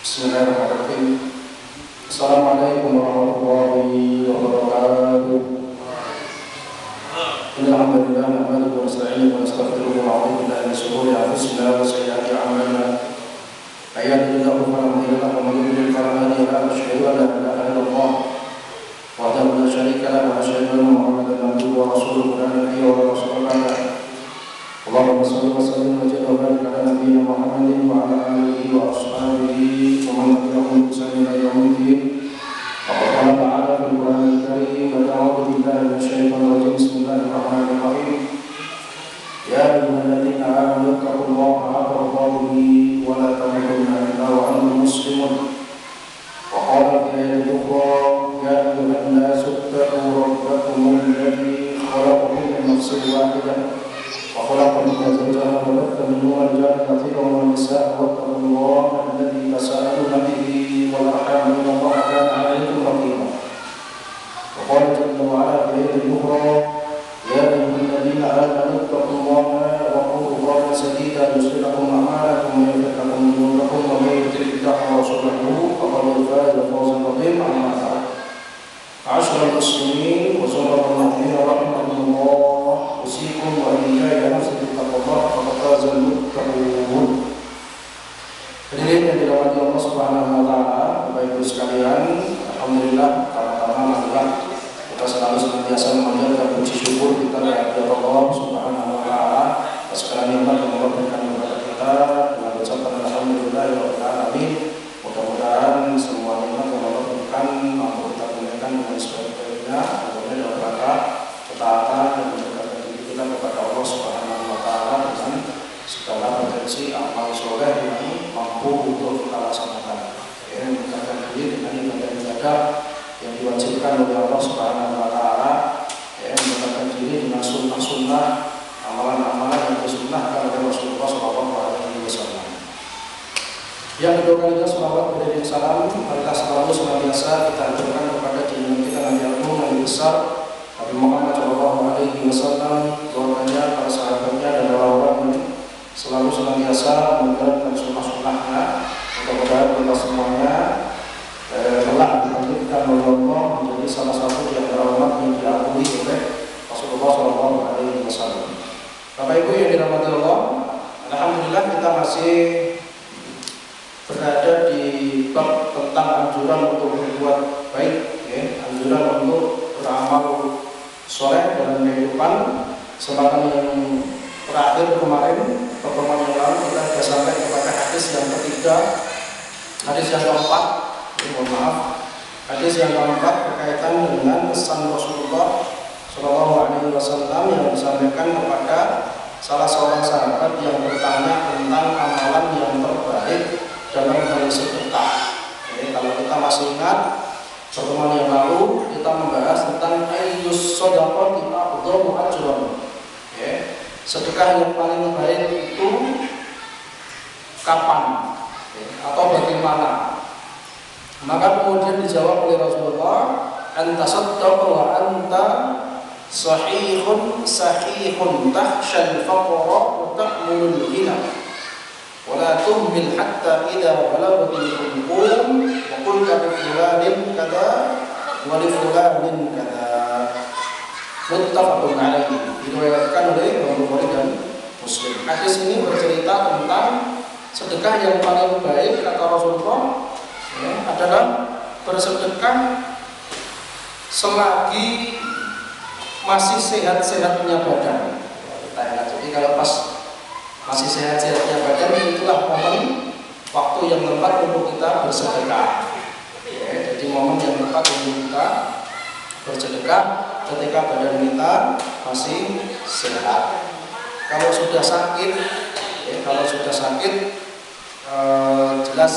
Bismillahirrahmanirrahim. Assalamualaikum warahmatullahi wabarakatuh. Alhamdulillah nahmaduhu wa nasta'inuhu wa nastaghfiruhu wa na'udzu billahi min shururi anfusina wa sayyiati a'malina. May yahdihillahu fala mudilla lahu wa may yudlil fala hadiya lahu. Asyhadu an la ilaha illallah wahdahu la syarika lahu wa asyhadu anna Muhammadan abduhu wa rasuluhu la nabiyya wa rasulun ba'dahu. Allahumma shalli wa sallim wa barik ala nabiyyina Muhammadin wa ala alihi wa ashabihi wa man tabi'ahum bi ihsan ila yaumil din. Qala ta'ala fil Qur'anil Karim, a'udzu billahi minasy syaithanir rajim. Bismillahirrahmanirrahim. Ya ayyuhalladzina amanu taqullaha haqqa tuqatih wa la tamutunna illa wa antum muslimun. Wa qala fi ayatin ukhra, ya ayyuhan nasu ittaqu rabbakumul ladzi khalaqakum min nafsin wahidah وخلق منها زوجها وبث منهما رجالا كثيرا ونساء واتقوا الله الذي تساءلون به والارحام ان الله كان عليكم رقيبا. وقال جل وعلا في آية أخرى يا أيها الذين آمنوا اتقوا الله وقولوا قولا سديدا يصلح لكم أعمالكم ويغفر لكم ذنوبكم ومن يطع الله ورسوله فقد فاز فوزا عظيما. أما بعد معاشر المسلمين وسنة المؤمنين رحمكم الله أوصيكم وإياي بنفسي بتقوى الله فقد فاز المتقون. Hadirin yang dirahmati Allah Subhanahu wa taala, Bapak Ibu sekalian, alhamdulillah pertama-tama marilah kita selalu senantiasa memanjatkan puji syukur kita kepada Allah Subhanahu wa taala atas segala nikmat yang Allah berikan kepada kita dengan ucapan alhamdulillahirabbil alamin. Mudah-mudahan semua nikmat yang Allah berikan mampu kita gunakan dengan sebaik-baiknya, kemudian dalam rangka ketaatan dan mendekatkan diri kita kepada Allah Subhanahu wa taala dengan segala potensi amal soleh yang mampu untuk kita laksanakan. Mendekatkan diri dengan ibadah-ibadah yang diwajibkan oleh Allah Subhanahu wa taala, mendekatkan diri dengan sunnah-sunnah, amalan-amalan yang disunnahkan oleh Rasulullah SAW. Yang kedua kalinya selawat dan salam marilah selalu senantiasa kita aturkan kepada junjungan kita Nabi Agung Nabi besar Nabi Muhammad SAW, keluarganya, para sahabatnya dan orang-orang selalu senantiasa menjalankan sunnah-sunnahnya. Mudah-mudahan kita semuanya telah dilanjutkan oleh Allah menjadi salah satu yang terhormat yang diakui oleh Rasulullah SAW. Bapak Ibu yang dirahmati Allah, alhamdulillah kita masih berada di bab tentang anjuran untuk berbuat baik, anjuran untuk beramal soleh dalam kehidupan. Kesempatan yang terakhir kemarin, pertemuan yang lalu kita sudah sampai kepada hadis yang ketiga, hadis yang keempat, hadis yang keempat berkaitan dengan pesan Rasulullah SAW yang disampaikan kepada salah seorang sahabat yang bertanya tentang amalan yang terbaik dalam hal sedekah. Kalau kita masih ingat pertemuan yang lalu kita membahas tentang ayyus shadaqati a'dhamu ajran. Sedekah yang paling baik itu kapan atau bagaimana? Maka kemudian dijawab oleh Rasulullah, anta saddaqa wa anta sahihun tahsyal faqra wa ta'mulul ghina wa la tuhmil hatta idza balaghatil hulqum wa qul ka fulanin kada wa li fulanin kada. Muttafaqun alaihi, diriwayatkan oleh Imam Bukhari dan Muslim. Hadis ini bercerita tentang sedekah yang paling baik kata Rasulullah adalah bersedekah selagi masih sehat-sehatnya badan. Kita ingat, jadi kalau pas masih sehat-sehatnya badan, itulah momen waktu yang tepat untuk kita bersedekah. Jadi momen yang tepat untuk kita bersedekah ketika badan kita masih sehat. Kalau sudah sakit, jelas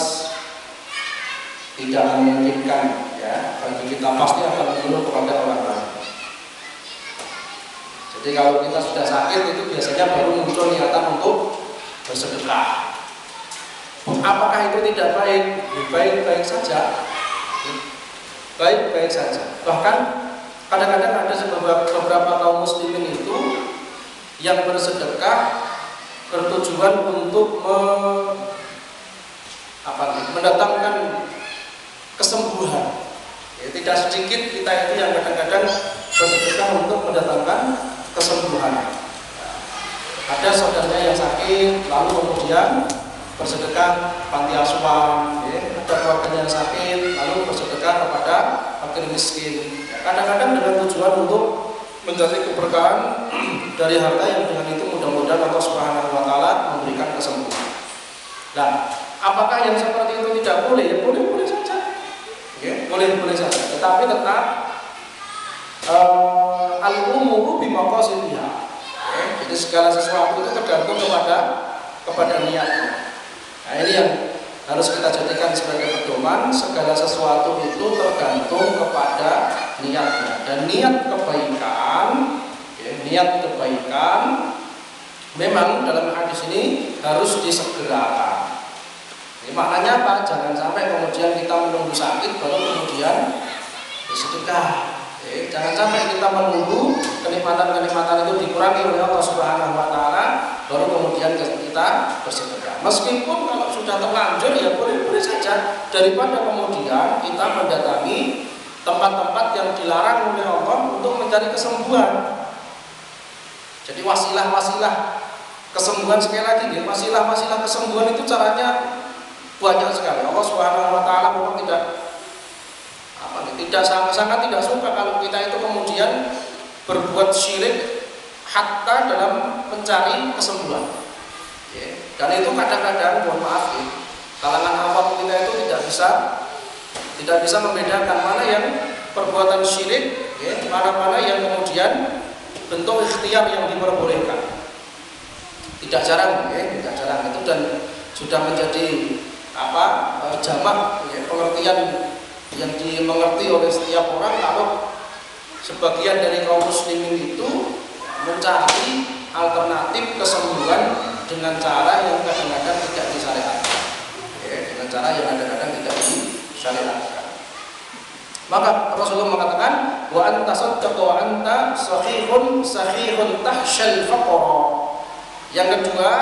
tidak memungkinkan bagi kita, pasti akan mengeluh kepada orang lain. Jadi kalau kita sudah sakit itu biasanya baru muncul niatan untuk bersedekah. Apakah itu tidak baik? Baik-baik saja. Baik-baik saja. Bahkan kadang-kadang ada beberapa kaum muslimin itu yang bersedekah bertujuan untuk mendatangkan kesembuhan. Ya, tidak sedikit kita itu yang kadang-kadang bersedekah untuk mendatangkan kesembuhan. Ada saudaranya yang sakit, lalu kemudian bersedekah panti asuhan. Ya. Ada keluarganya yang sakit, lalu bersedekah kepada fakir miskin. Ya, kadang-kadang dengan tujuan untuk mencari keberkahan dari harta yang dengan itu mudah-mudahan Allah Subhanahu wa taala memberikan kesembuhan. Nah, apakah yang seperti itu tidak boleh? Ya boleh-boleh saja. Ya, boleh-boleh saja. Tetapi tetap al-umuru bimaqasidiha. Jadi segala sesuatu itu tergantung kepada niatnya. Nah, ini yang harus kita jadikan sebagai pedoman. Segala sesuatu itu tergantung kepada niatnya. Dan niat kebaikan, ya, niat kebaikan memang dalam hadis ini harus disegerakan. Jadi, maknanya apa? Jangan sampai kemudian kita menunggu sakit baru kemudian bersedekah. Jangan sampai kita menunggu kenikmatan-kenikmatan itu dikurangi oleh Allah Subhanahu wa taala baru kemudian kita bersedekah. Meskipun kalau sudah terlanjur ya boleh-boleh saja, daripada kemudian kita mendatangi tempat-tempat yang dilarang oleh Allah untuk mencari kesembuhan. Jadi wasilah-wasilah kesembuhan, sekali lagi ya, wasilah-wasilah kesembuhan itu caranya banyak sekali. Allah Subhanahu wa taala memang tidak sangat tidak suka kalau kita itu kemudian berbuat syirik hatta dalam mencari kesembuhan. Ya. Dan itu kadang-kadang, mohon maaf ya, kalangan awam kita itu tidak bisa membedakan mana yang perbuatan syirik, ya, mana yang kemudian bentuk ikhtiar yang diperbolehkan. Tidak jarang, ya, tidak jarang itu, dan sudah menjadi jamak, ya, pengertian yang dimengerti oleh setiap orang kalau sebagian dari kaum muslimin itu mencari alternatif kesembuhan dengan cara yang kadang-kadang tidak disyariatkan. Ya, dengan cara yang kadang-kadang tidak disyariatkan. Maka Rasulullah mengatakan wa anta saddaq wa anta sahihun tahsyal faqra. Yang kedua,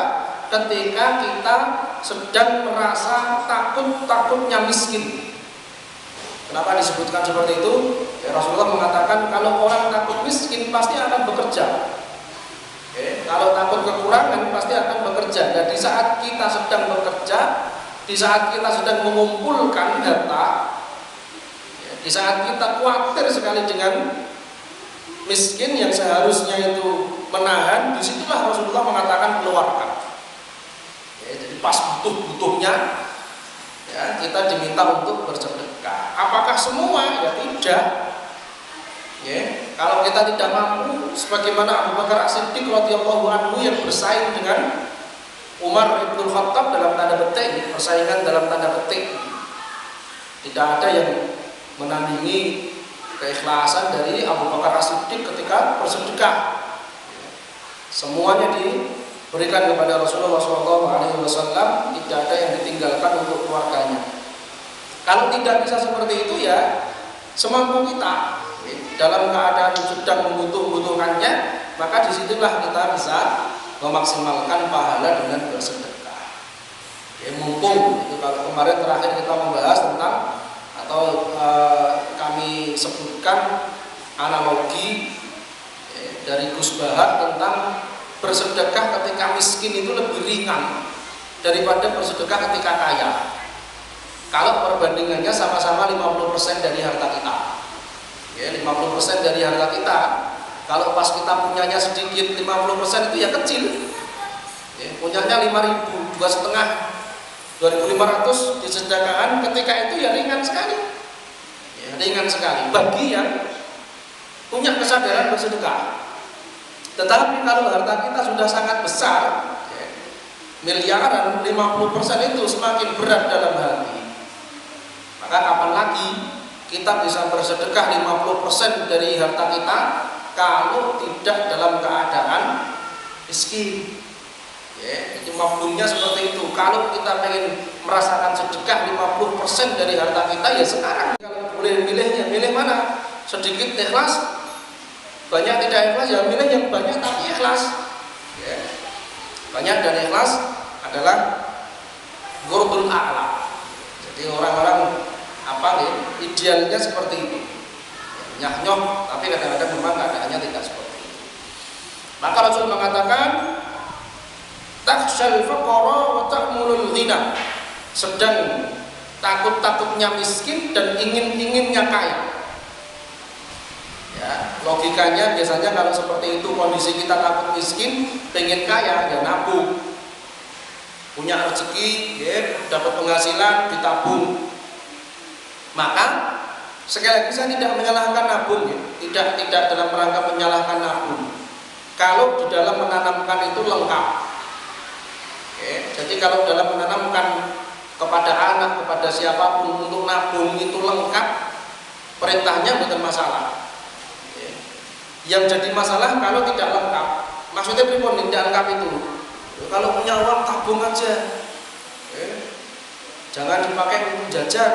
ketika kita sedang merasa takutnya miskin. Kenapa disebutkan seperti itu? Ya, Rasulullah mengatakan kalau orang takut miskin pasti akan bekerja. Kalau takut kekurangan pasti akan bekerja. Dan di saat kita sedang bekerja, di saat kita sedang mengumpulkan harta, ya, di saat kita khawatir sekali dengan miskin yang seharusnya itu menahan, disitulah Rasulullah mengatakan keluarkan. Ya, jadi pas butuh-butuhnya, ya, kita diminta untuk bersedekah. Apakah semua? Ya tidak. Ya, kalau kita tidak mampu, sebagaimana Abu Bakar As-Siddiq radhiyallahu anhu yang bersaing dengan Umar bin Khattab dalam tanda petik, persaingan dalam tanda petik, tidak ada yang menandingi keikhlasan dari Abu Bakar As-Siddiq ketika bersedekah. Semuanya diberikan kepada Rasulullah SAW, tidak ada yang ditinggalkan untuk keluarganya. Kalau tidak bisa seperti itu ya semampu kita, dalam keadaan sedang membutuhkannya, maka disitulah kita bisa memaksimalkan pahala dengan bersedekah. Ya, mumpung itu kalau kemarin terakhir kita membahas tentang atau kami sebutkan analogi dari Gus Bahar tentang bersedekah ketika miskin itu lebih ringan daripada bersedekah ketika kaya. Kalau perbandingannya sama-sama 50% dari harta kita, ya, 50% dari harta kita. Kalau pas kita punyanya sedikit, 50% itu ya kecil, ya, punyanya 5.000, 2.500 disedekahkan ketika itu ya ringan sekali, ya, ringan sekali bagi yang punya kesadaran bersedekah. Tetapi kalau harta kita sudah sangat besar, ya, miliaran, 50% itu semakin berat dalam hati. Maka kapan lagi kita bisa bersedekah 50% dari harta kita kalau tidak dalam keadaan miskin. Ya, itu mafhumnya seperti itu. Kalau kita ingin merasakan sedekah 50% dari harta kita, ya sekarang kalau boleh milihnya, milih mana? Sedikit ikhlas, banyak tidak ikhlas, ya milih yang banyak tapi ikhlas. Ya. Banyak dan ikhlas adalah ghurbatul a'la. Jadi orang-orang idealnya seperti itu, nyah-nyoh, tapi kadang-kadang memang keadaannya tidak seperti itu. Maka Rasul mengatakan takhshal faqara wa ta'mulul ghina, sedang takut-takutnya miskin dan ingin-inginnya kaya. Ya, logikanya biasanya kalau seperti itu kondisi kita takut miskin, pengen kaya, ya nabung. Punya rezeki, ya, dapat penghasilan, ditabung. Maka sekali lagi saya tidak menyalahkan nabung, ya. Tidak dalam rangka menyalahkan nabung. Kalau di dalam menanamkan itu lengkap. Oke, jadi kalau dalam menanamkan kepada anak, kepada siapapun untuk nabung itu lengkap, perintahnya bukan masalah. Oke. Yang jadi masalah kalau tidak lengkap. Maksudnya pripun tidak lengkap itu? Kalau punya uang tabung aja. Oke. Jangan dipakai untuk jajan.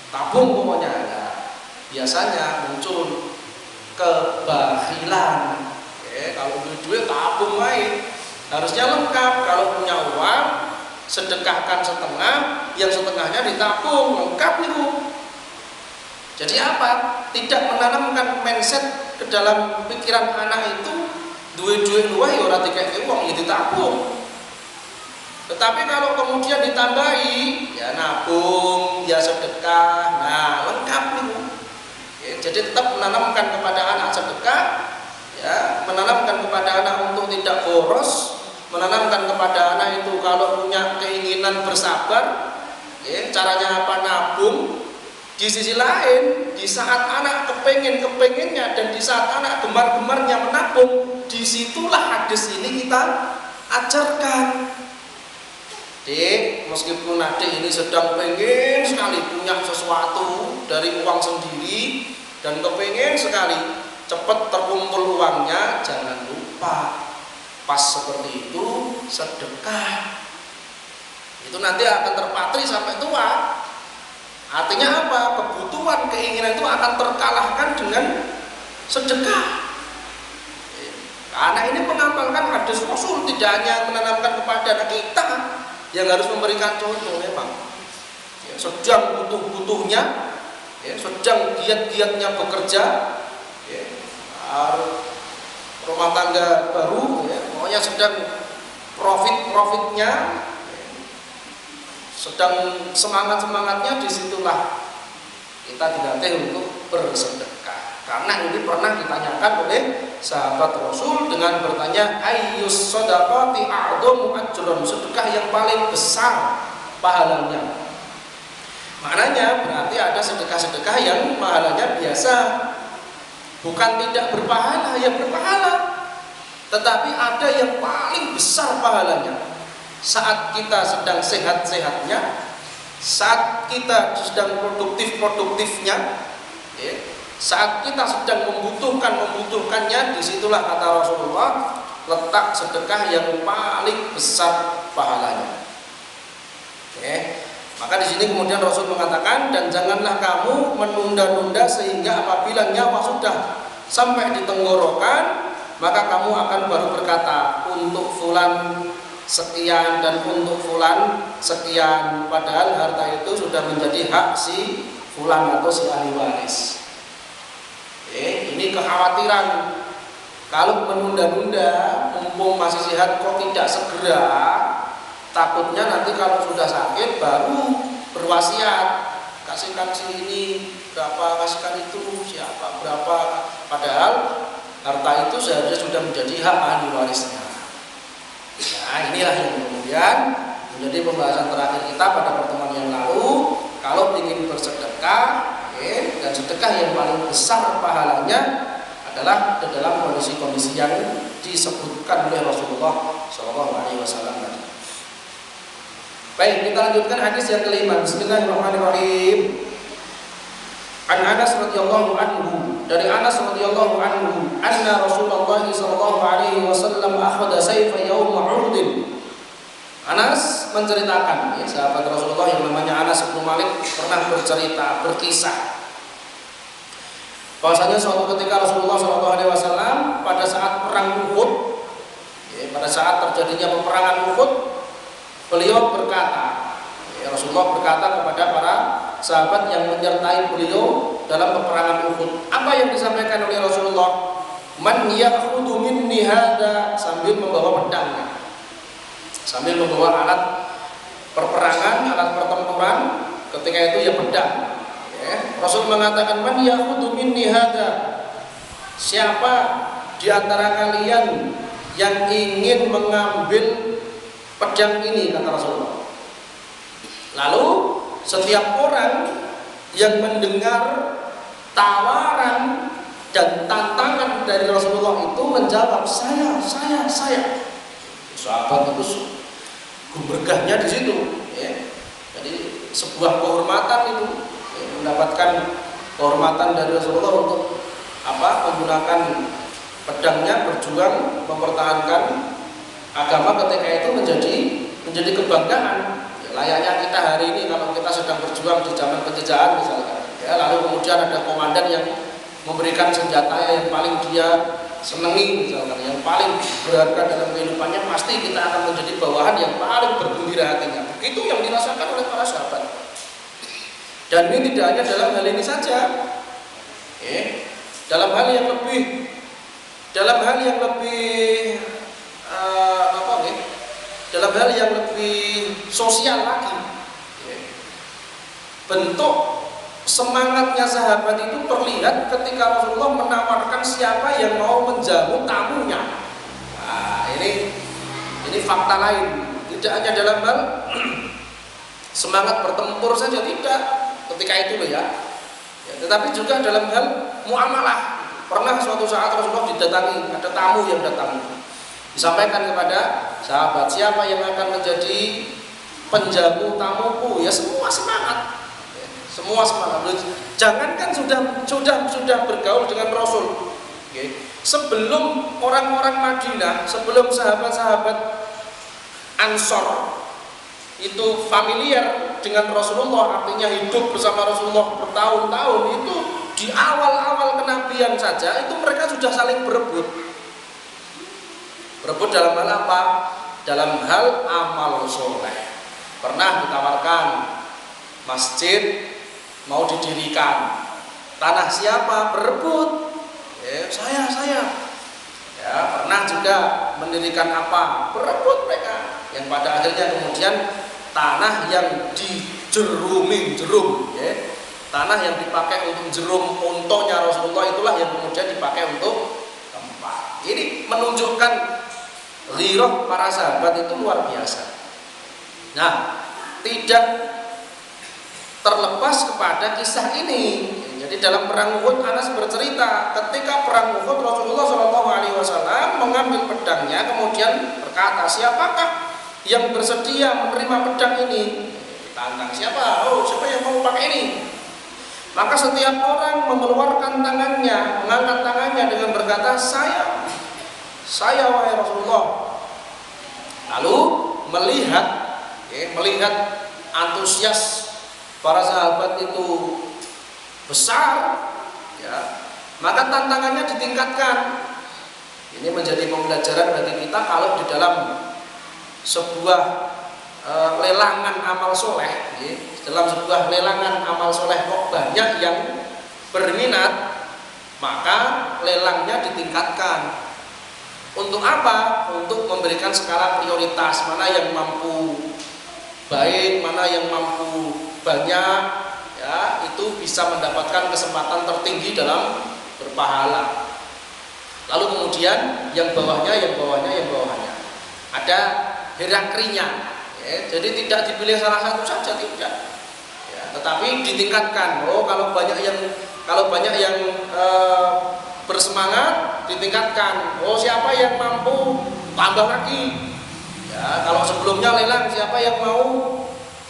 Tabung pokoknya. Nah, biasanya muncul kebakhilan. Oke, kalau duit tabung lain harusnya lengkap. Kalau punya uang sedekahkan setengah, yang setengahnya ditabung, lengkap nih. Jadi apa? Tidak menanamkan mindset ke dalam pikiran anak itu duit-duit luar ya ora dikek uang ya ditabung. Tetapi kalau kemudian ditambahi ya nabung, ya sedekah, nah lengkap nih. Ya, jadi tetap menanamkan kepada anak sedekah, ya, menanamkan kepada anak untuk tidak boros, menanamkan kepada anak itu kalau punya keinginan bersabar, ya, caranya apa? Nabung. Di sisi lain, di saat anak kepengennya dan di saat anak gemar-gemarnya menabung, disitulah hadis ini kita ajarkan. Dek, meskipun adik ini sedang pengen sekali punya sesuatu dari uang sendiri dan kepengen sekali cepat terkumpul uangnya, jangan lupa pas seperti itu sedekah. Itu nanti akan terpatri sampai tua. Artinya apa? Kebutuhan, keinginan itu akan terkalahkan dengan sedekah. Anak ini mengamalkan hadis Rasul, tidak hanya menanamkan kepada anak kita yang harus memberikan contoh memang. Ya, sedang butuh-butuhnya, ya, sedang giat-giatnya bekerja, ya, rumah tangga baru, ya, pokoknya sedang profitnya, sedang semangatnya, disitulah kita dilatih untuk bersedekah. Karena ini pernah ditanyakan oleh sahabat Rasul dengan bertanya, ayyus shadaqati a'dhamu ajran, sedekah yang paling besar pahalanya. Maknanya berarti ada sedekah-sedekah yang pahalanya biasa, bukan tidak berpahala, yang berpahala, tetapi ada yang paling besar pahalanya. Saat kita sedang sehat-sehatnya, saat kita sedang produktifnya, ya, saat kita sedang membutuhkannya, disitulah kata Rasulullah letak sedekah yang paling besar pahalanya. Oke. Maka di sini kemudian Rasul mengatakan, dan janganlah kamu menunda-nunda sehingga apabila nyawa sudah sampai di tenggorokan, maka kamu akan baru berkata untuk fulan sekian dan untuk fulan sekian, padahal harta itu sudah menjadi hak si fulan atau si ahli waris. Ini kekhawatiran kalau menunda-nunda, mumpung masih sehat kok tidak segera, takutnya nanti kalau sudah sakit baru berwasiat, kasihkan si ini berapa, kasihkan itu siapa berapa, padahal harta itu seharusnya sudah menjadi hak ahli warisnya. Nah, inilah yang kemudian menjadi pembahasan terakhir kita pada pertemuan yang lalu. Kalau ingin bersedekah, dan sedekah yang paling besar pahalanya adalah dalam kondisi-kondisi yang disebutkan oleh Rasulullah SAW tadi. Baik, kita lanjutkan hadis yang kelima. Bismillahirrahmanirrahim. An Anas radhiyallahu anhu, dari Anas radhiyallahu anhu, anna Rasulullah sallallahu alaihi wasallam akhadha sayfa yaum Uhud. Anas menceritakan, ya, sahabat Rasulullah yang namanya Anas bin Malik pernah berkisah bahwasanya suatu ketika Rasulullah sallallahu alaihi wasallam pada saat perang Uhud, ya, pada saat terjadinya peperangan Uhud, beliau berkata, ya, Ya, Rasulullah berkata kepada para sahabat yang menyertai beliau dalam peperangan Uhud. Apa yang disampaikan oleh Rasulullah? Man ya'khudhu minni hada, sambil membawa pedangnya, sambil membawa alat perperangan, alat pertempuran. Ketika itu ya pedang. Ya. Rasul mengatakan man ya'khudhu minni hada, siapa di antara kalian yang ingin mengambil pedang ini, kata Rasulullah. Lalu setiap orang yang mendengar tawaran dan tantangan dari Rasulullah itu menjawab saya. Sahabat itu gumregahnya di situ. Ya. Jadi sebuah kehormatan itu, ya, mendapatkan kehormatan dari Rasulullah untuk menggunakan pedangnya berjuang mempertahankan agama ketika itu menjadi kebanggaan. Layaknya kita hari ini kalau kita sedang berjuang di zaman penjajahan misalkan, ya, lalu kemudian ada komandan yang memberikan senjata yang paling dia senangi misalkan, yang paling berharga dalam kehidupannya, pasti kita akan menjadi bawahan yang paling bergembira hatinya. Begitu yang dirasakan oleh para sahabat. Dan ini tidak hanya dalam hal ini saja, dalam hal yang lebih dalam hal yang lebih sosial lagi, bentuk semangatnya sahabat itu terlihat ketika Rasulullah menawarkan siapa yang mau menjamu tamunya. Nah, ini fakta lain, tidak hanya dalam hal semangat bertempur saja, tidak ketika itu loh ya, tetapi juga dalam hal muamalah. Pernah suatu saat Rasulullah didatangi, ada tamu yang datang, disampaikan kepada sahabat, siapa yang akan menjadi penjamu tamuku? Ya semua semangat, semua semangat. Jangankan sudah bergaul dengan Rasul, sebelum orang-orang Madinah, sebelum sahabat-sahabat Ansor itu familiar dengan Rasulullah, artinya hidup bersama Rasulullah bertahun-tahun, itu di awal-awal kenabian saja itu mereka sudah saling berebut dalam hal apa? Dalam hal amal soleh. Pernah ditawarkan masjid mau didirikan, tanah siapa? Berebut, saya. Ya, pernah juga mendirikan apa? Berebut mereka. Yang pada akhirnya kemudian tanah yang dijerumi jerum, tanah yang dipakai untuk jerum untonya Rasulullah itulah yang kemudian dipakai untuk tempat. Ini menunjukkan ghirah para sahabat itu luar biasa. Nah, tidak terlepas kepada kisah ini. Jadi dalam perang Uhud, Anas bercerita ketika perang Uhud Rasulullah SAW mengambil pedangnya kemudian berkata, siapakah yang bersedia menerima pedang ini? Tantang siapa? Oh, siapa yang mau pakai ini? Maka setiap orang mengeluarkan tangannya, mengangkat tangannya dengan berkata, saya wahai Rasulullah. Lalu melihat antusias para sahabat itu besar, ya, maka tantangannya ditingkatkan. Ini menjadi pembelajaran bagi kita kalau di dalam sebuah lelangan amal soleh, dalam sebuah lelangan amal soleh kok banyak yang berminat, maka lelangnya ditingkatkan. Untuk apa? Untuk memberikan skala prioritas, mana yang mampu baik, mana yang mampu banyak, ya, itu bisa mendapatkan kesempatan tertinggi dalam berpahala. Lalu kemudian yang bawahnya ada hierarkinya, jadi tidak dipilih salah satu saja, tidak, ya, tetapi ditingkatkan. Kalau banyak yang bersemangat, ditingkatkan. Siapa yang mampu tambah lagi, ya, kalau sebelumnya lelang siapa yang mau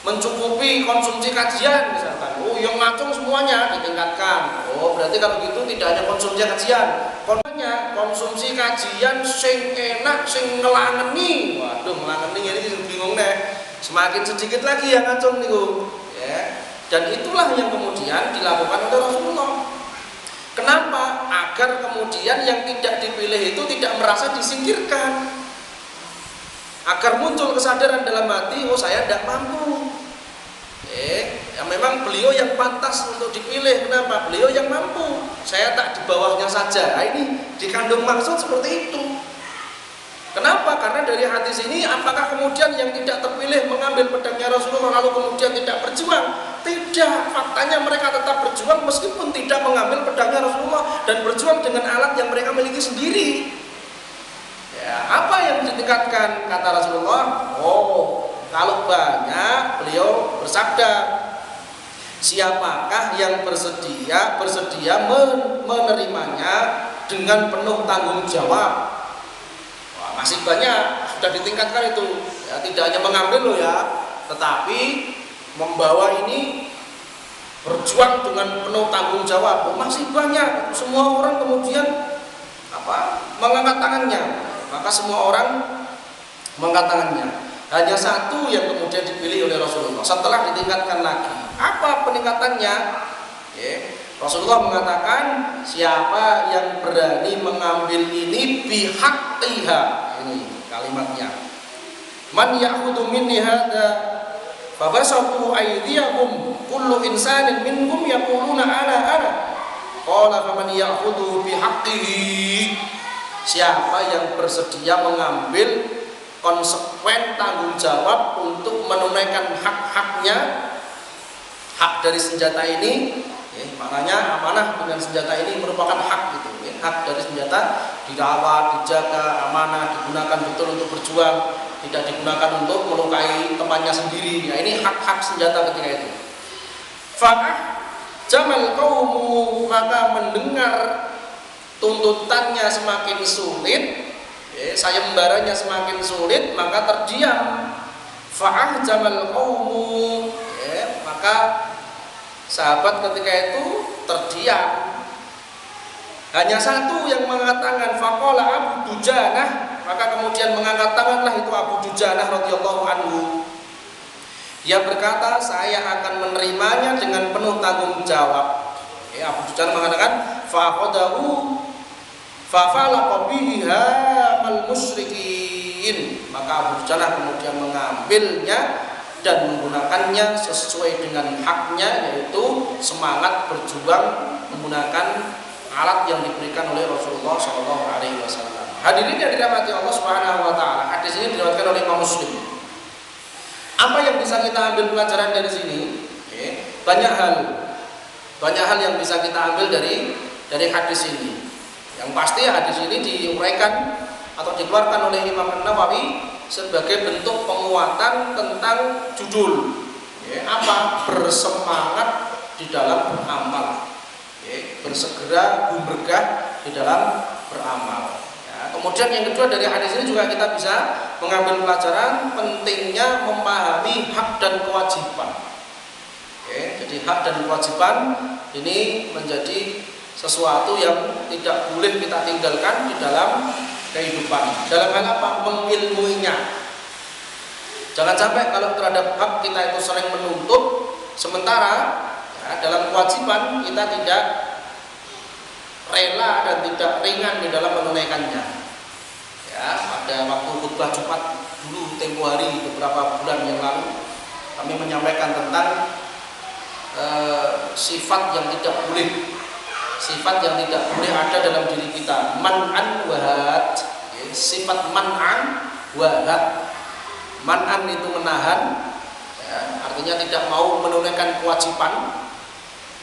mencukupi konsumsi kajian misalkan, yang ngacung semuanya ditingkatkan. Berarti kalau gitu tidak hanya konsumsi kajian, konsumsi kajian sing enak, sing ngelangeni. Waduh, ngelangeni ini bingung deh. Semakin sedikit lagi yang ngacung niku, ya. Dan itulah yang kemudian dilakukan oleh Rasulullah. Kenapa? Agar kemudian yang tidak dipilih itu tidak merasa disingkirkan, agar muncul kesadaran dalam hati, saya tidak mampu. Ya memang beliau yang pantas untuk dipilih. Kenapa? Beliau yang mampu. Saya tak di bawahnya saja. Nah, ini dikandung maksud seperti itu. Kenapa? Karena dari hadis ini, apakah kemudian yang tidak terpilih mengambil pedangnya Rasulullah lalu kemudian tidak berjuang? Tidak. Faktanya mereka tetap berjuang meskipun tidak mengambil pedangnya Rasulullah dan berjuang dengan alat yang mereka miliki sendiri. Ya, apa yang ditingkatkan? Kata Rasulullah, kalau banyak, beliau bersabda, siapakah yang bersedia menerimanya dengan penuh tanggung jawab? Wah, masih banyak, sudah ditingkatkan itu. Ya, tidak hanya mengambil loh ya, tetapi membawa ini berjuang dengan penuh tanggung jawab. Masih banyak. Semua orang kemudian mengangkat tangannya. Maka semua orang mengangkat tangannya. Hanya satu yang kemudian dipilih oleh Rasulullah setelah ditingkatkan lagi. Apa peningkatannya? Rasulullah mengatakan, siapa yang berani mengambil ini bihaqqiha. Ini kalimatnya. Man ya'khudhu minni hadza fabasatu aydiyahum kullu insanin minhum yaquluna ana. Qala faman ya'khudhu bihaqqihi. Siapa yang bersedia mengambil konsekuen tanggung jawab untuk menunaikan hak-haknya, hak dari senjata ini, maknanya amanah dengan senjata ini merupakan hak gitu, hak dari senjata dirawat, dijaga, amanah, digunakan betul untuk berjuang, tidak digunakan untuk melukai temannya sendiri. Ya, ini hak-hak senjata ketika itu. Fa'ah jamal qaumu, maka mendengar tuntutannya semakin sulit, sayembaranya semakin sulit, maka terdiam. Fa'ah jamal qaumu, maka sahabat ketika itu terdiam. Hanya satu yang mengangkat tangan, faqala Abu Dujanah, maka kemudian mengangkat tanganlah itu Abu Dujanah radhiyallahu anhu. Dia berkata, saya akan menerimanya dengan penuh tanggung jawab. Abu Dujanah mengatakan, fa'aqadahu fa'falaqa biha mal musyrikin. Maka Abu Dujanah kemudian mengambilnya dan menggunakannya sesuai dengan haknya, yaitu semangat berjuang menggunakan alat yang diberikan oleh Rasulullah SAW. Hadirin yang dirahmati Allah Subhanahu wa taala, hadis ini diriwayatkan oleh Imam Muslim. Apa yang bisa kita ambil pelajaran dari sini? Banyak hal yang bisa kita ambil dari hadis ini. Yang pasti hadis ini diuraikan atau dikeluarkan oleh Imam An-Nawawi sebagai bentuk penguatan tentang judul, apa? Bersemangat di dalam beramal, bersegera gumregah di dalam beramal. Kemudian yang kedua, dari hadis ini juga kita bisa mengambil pelajaran pentingnya memahami hak dan kewajiban. Jadi hak dan kewajiban ini menjadi sesuatu yang tidak boleh kita tinggalkan di dalam kehidupan. Dalam hal apa? Mengilmuinya. Jangan sampai kalau terhadap hak kita itu sering menuntut, sementara dalam kewajiban kita tidak rela dan tidak ringan di dalam menunaikannya. Pada waktu khutbah Jumat dulu tempo hari beberapa bulan yang lalu, kami menyampaikan tentang sifat yang tidak boleh ada dalam diri kita. Man'an wahat, sifat man'an wahat. Man'an itu menahan, artinya tidak mau menunaikan kewajiban.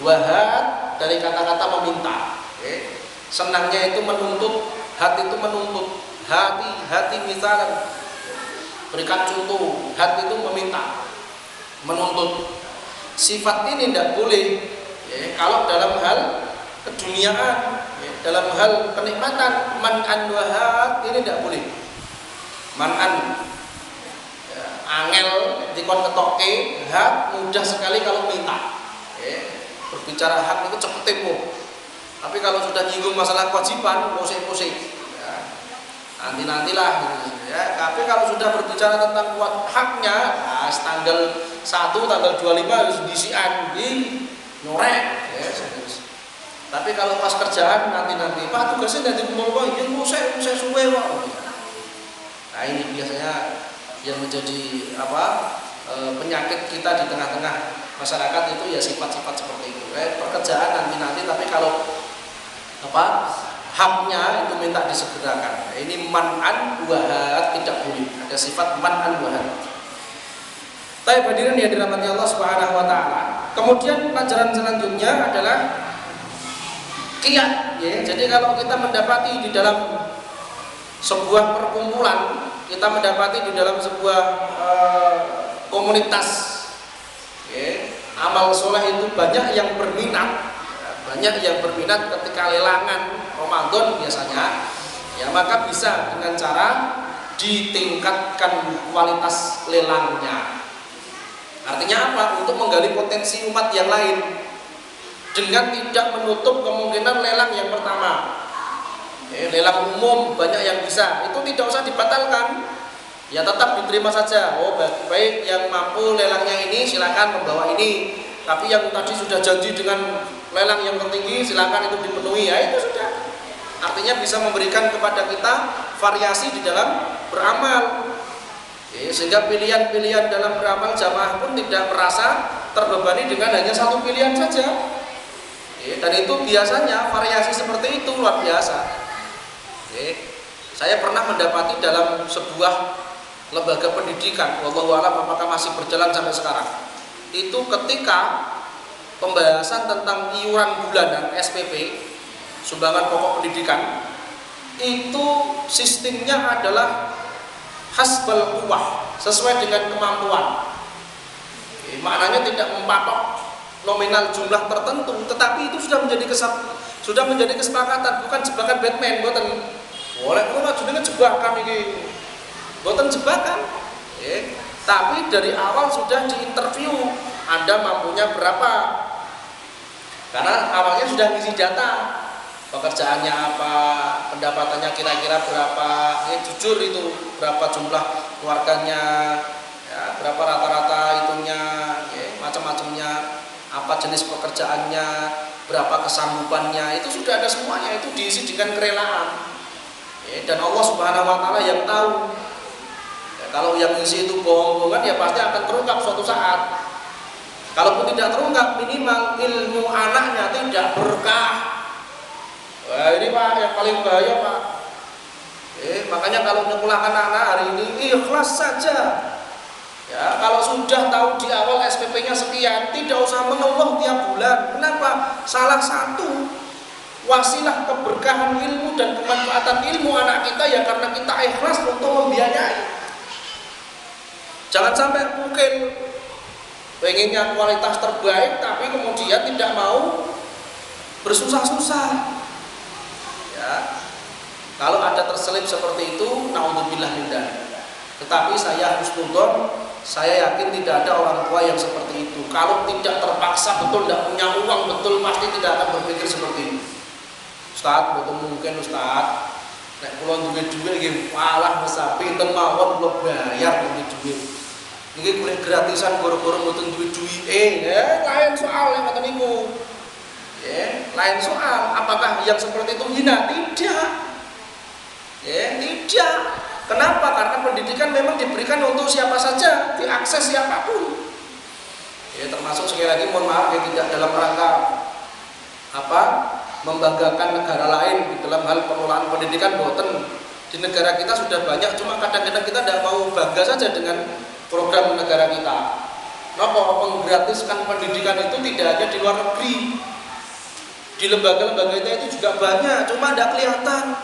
Wahat dari kata-kata meminta. Senangnya itu menuntut, hati itu menuntut. Hati misalnya, berikan contoh, hati itu meminta, menuntut. Sifat ini tidak boleh kalau dalam hal keduniaan, dalam hal kenikmatan. Man'an wahat ini tidak boleh. Man'an angel dikon ketoke, hak mudah sekali kalau minta. Berbicara hak itu cepet tempo. Tapi kalau sudah nyinggung masalah kewajiban, pusing-pusing. Nantilah ya. Tapi kalau sudah berbicara tentang haknya, tanggal 1, tanggal 25 harus disian di nyorek ya. Tapi kalau pas kerjaan nanti Pak tugasnya nanti kumpul kok, yang saya suwe kok. Nah ini biasanya yang menjadi penyakit kita di tengah-tengah masyarakat itu ya sifat-sifat seperti itu. Pekerjaan nanti, tapi kalau haknya itu minta disegerakan. Ini man'an wahat, tidak boleh. Ada sifat man'an wahat. Tapi hadirin yang dirahmati Allah Subhanahu wa taala. Kemudian pelajaran selanjutnya adalah qiyam, ya. Jadi kalau kita mendapati di dalam sebuah perkumpulan, kita mendapati di dalam sebuah komunitas, ya, amal soleh itu banyak yang berminat, ketika lelangan Ramadan biasanya, ya maka bisa dengan cara ditingkatkan kualitas lelangnya. Artinya apa? Untuk menggali potensi umat yang lain dengan tidak menutup kemungkinan lelang yang pertama. Lelang umum banyak yang bisa, itu tidak usah dibatalkan, ya tetap diterima saja. Oh baik, yang mampu lelangnya ini silakan membawa ini, tapi yang tadi sudah janji dengan lelang yang tertinggi silakan itu dipenuhi, ya itu sudah. Artinya bisa memberikan kepada kita variasi di dalam beramal. Sehingga pilihan-pilihan dalam beramal jamaah pun tidak merasa terbebani dengan hanya satu pilihan saja. Dan itu biasanya variasi seperti itu luar biasa. Saya pernah mendapati dalam sebuah lembaga pendidikan, wallahu a'lam apakah masih berjalan sampai sekarang, itu ketika pembahasan tentang iuran bulanan SPP, sumbangan pokok pendidikan, itu sistemnya adalah hasbal quwwah, sesuai dengan kemampuan. Maknanya tidak mempatok nominal jumlah tertentu, tetapi itu sudah menjadi kesepakatan, bukan jebakan Batman, boten. Boleh kalau jenenge jebakan iki. Boten jebakan. Tapi dari awal sudah diinterview, Anda mampunya berapa? Karena awalnya sudah ngisi data. Pekerjaannya apa, pendapatannya kira-kira berapa, jujur itu berapa jumlah keluarganya, ya, berapa rata-rata itunya, ya, macam-macamnya, apa jenis pekerjaannya, berapa kesanggupannya, itu sudah ada semuanya, itu diisi dengan kerelaan, ya, dan Allah Subhanahu wa taala yang tahu. Ya, kalau yang isi itu bohong-bohongan ya pasti akan terungkap suatu saat. Kalaupun tidak terungkap, minimal ilmu anaknya tidak berkah. Wah ini Pak yang paling bahaya Pak. Makanya kalau menyekolahkan anak hari ini ikhlas saja. Ya, kalau sudah tahu di awal SPP-nya sekian, tidak usah mengeluh tiap bulan. Kenapa? Salah satu wasilah keberkahan ilmu dan kemanfaatan ilmu anak kita ya karena kita ikhlas untuk membiayai. Jangan sampai mungkin pengennya kualitas terbaik tapi kemudian tidak mau bersusah-susah. Ya, kalau ada terselip seperti itu, naudzubillah min dzalik. Tetapi saya husnudzon, saya yakin tidak ada orang tua yang seperti itu. Kalau tidak terpaksa betul, tidak punya uang betul, pasti tidak akan berpikir seperti itu. Ustaz, betul mungkin Ustaz, nek kula duwe dhuwit nggih malah mesapi ten mawon kula bayar duwe dhuwit. Niki kuwi gratisan gara-gara mboten duwe duwike, lain soal yang ngoten niku. Lain soal, apakah yang seperti itu hina? Tidak. Tidak. Kenapa? Karena pendidikan memang diberikan untuk siapa saja, diakses siapapun. Termasuk sekali lagi mohon maaf tidak dalam rangka membanggakan negara lain di dalam hal pengelolaan pendidikan, boten. Di negara kita sudah banyak, cuma kadang-kadang kita tidak mau bangga saja dengan program negara kita. Kenapa? Menggratiskan pendidikan itu tidak hanya di luar negeri. Di lembaga-lembaga itu juga banyak, cuma tidak kelihatan.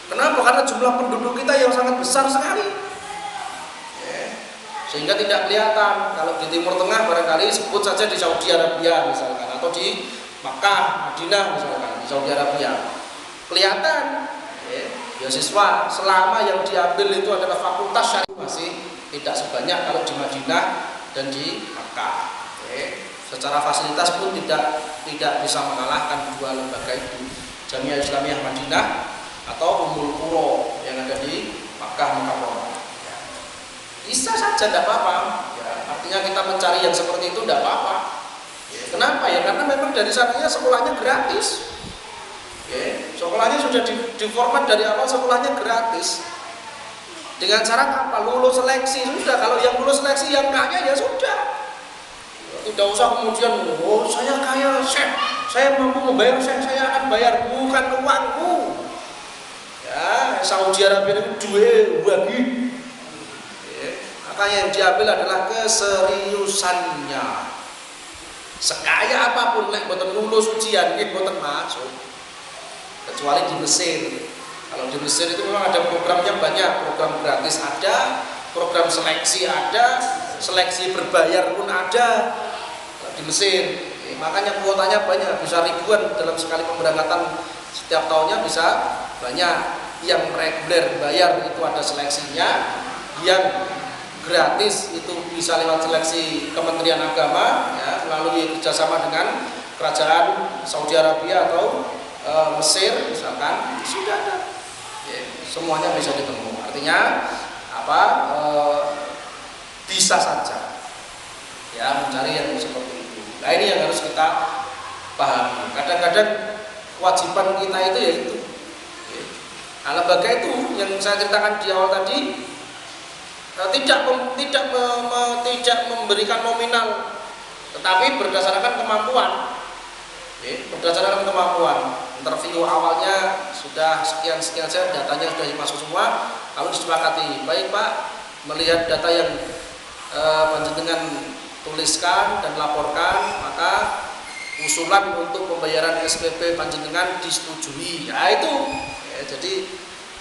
Kenapa? Karena jumlah penduduk kita yang sangat besar sekali, sehingga tidak kelihatan. Kalau di Timur Tengah barangkali sebut saja di Saudi Arabia misalkan, atau di Makkah, Madinah misalkan, di Saudi Arabia kelihatan. Beasiswa selama yang diambil itu adalah fakultas syariah masih tidak sebanyak kalau di Madinah dan di Makkah. Secara fasilitas pun tidak bisa mengalahkan dua lembaga itu, Jamiah Islamiyah Madinah atau Ummul Qura yang ada di Makkah Mukarramah. Bisa saja, tidak apa-apa. Artinya kita mencari yang seperti itu tidak apa-apa. Kenapa ya? Karena memang dari sananya sekolahnya gratis. Sekolahnya sudah diformat dari awal, sekolahnya gratis. Dengan syarat apa? Lulus seleksi sudah. Kalau yang lulus seleksi yang kaya ya sudah. tidak usah kemudian, oh saya kaya Syekh, saya mampu membayar Syekh, saya akan bayar, bukan uangmu. Ya, Saudi Arabia itu duwe bagi. Ya, makanya yang diambil adalah keseriusannya. Sekaya apapun lek boten lulus ujian nggih boten masuk. Kecuali di Mesir. Kalau di Mesir itu memang ada programnya banyak, program gratis ada, program seleksi ada, seleksi berbayar pun ada. Kalau di Mesir, makanya kuotanya banyak, bisa ribuan dalam sekali pemberangkatan setiap tahunnya bisa banyak. Yang reguler bayar itu ada seleksinya, yang gratis itu bisa lewat seleksi Kementerian Agama ya, melalui kerjasama dengan kerajaan Saudi Arabia atau Mesir misalkan, sudah ada ya, semuanya bisa ditemui. Artinya apa, bisa saja ya mencari yang seperti itu. Nah ini yang harus kita pahami. Kadang-kadang kewajiban kita itu yaitu ya, lembaga itu yang saya ceritakan di awal tadi tidak memberikan nominal, tetapi berdasarkan kemampuan. Berdasarkan kemampuan. Interview awalnya sudah sekian saja, datanya sudah masuk semua. Lalu disepakati, baik Pak, melihat data yang panjenengan tuliskan dan laporkan, maka usulan untuk pembayaran SPP panjenengan disetujui. Ya itu, ya, jadi